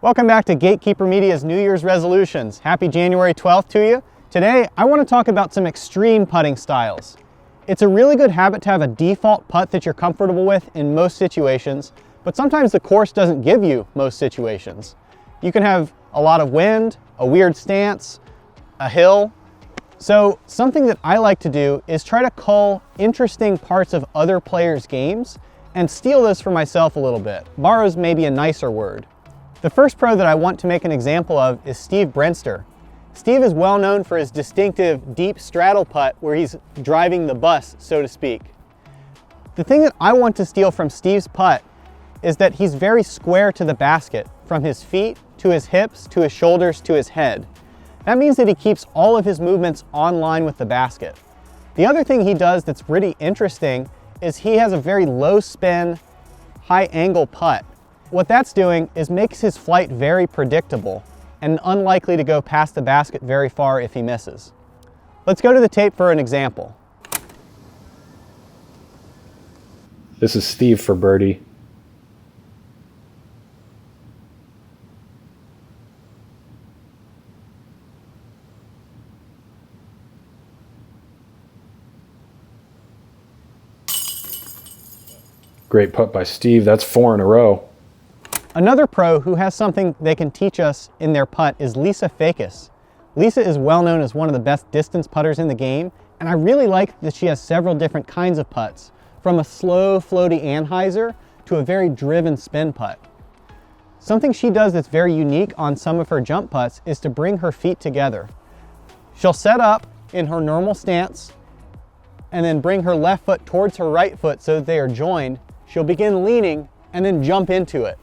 Welcome back to Gatekeeper Media's New Year's resolutions. Happy January 12th to you. Today, I want to talk about some extreme putting styles. It's a really good habit to have a default putt that you're comfortable with in most situations, but sometimes the course doesn't give you most situations. You can have a lot of wind, a weird stance, a hill. So something that I like to do is try to cull interesting parts of other players' games and steal this for myself a little bit. Borrow's maybe a nicer word. The first pro that I want to make an example of is Steve Brenster. Steve is well known for his distinctive deep straddle putt where he's driving the bus, so to speak. The thing that I want to steal from Steve's putt is that he's very square to the basket, from his feet to his hips to his shoulders to his head. That means that he keeps all of his movements on line with the basket. The other thing he does that's pretty interesting is he has a very low spin, high angle putt. What that's doing is makes his flight very predictable and unlikely to go past the basket very far if he misses. Let's go to the tape for an example. This is Steve for birdie. Great putt by Steve. That's 4 in a row. Another pro who has something they can teach us in their putt is Lisa Fakas. Lisa is well known as one of the best distance putters in the game, and I really like that she has several different kinds of putts, from a slow, floaty Anheuser to a very driven spin putt. Something she does that's very unique on some of her jump putts is to bring her feet together. She'll set up in her normal stance and then bring her left foot towards her right foot so that they are joined. She'll begin leaning and then jump into it.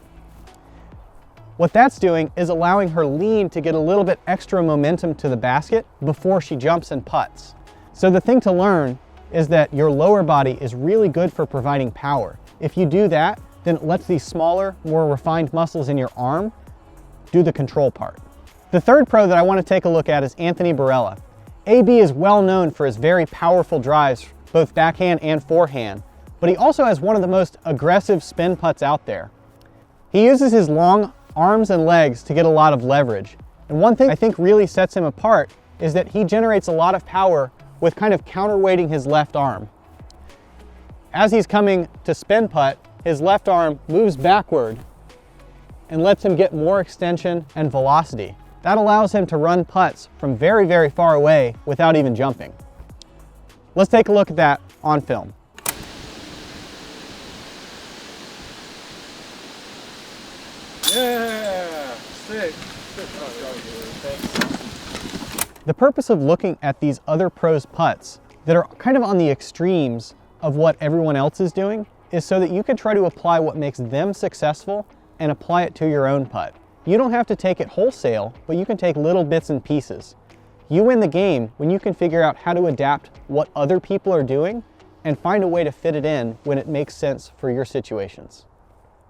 What that's doing is allowing her lean to get a little bit extra momentum to the basket before she jumps and putts. So the thing to learn is that your lower body is really good for providing power. If you do that, then it lets these smaller, more refined muscles in your arm do the control part. The third pro that I want to take a look at is Anthony Barella. AB is well known for his very powerful drives, both backhand and forehand, but he also has one of the most aggressive spin putts out there. He uses his long arms and legs to get a lot of leverage. And one thing I think really sets him apart is that he generates a lot of power with kind of counterweighting his left arm. As he's coming to spin putt, his left arm moves backward and lets him get more extension and velocity. That allows him to run putts from very, very far away without even jumping. Let's take a look at that on film. Yeah, sick. The purpose of looking at these other pros' putts that are kind of on the extremes of what everyone else is doing is so that you can try to apply what makes them successful and apply it to your own putt. You don't have to take it wholesale, but you can take little bits and pieces. You win the game when you can figure out how to adapt what other people are doing and find a way to fit it in when it makes sense for your situations.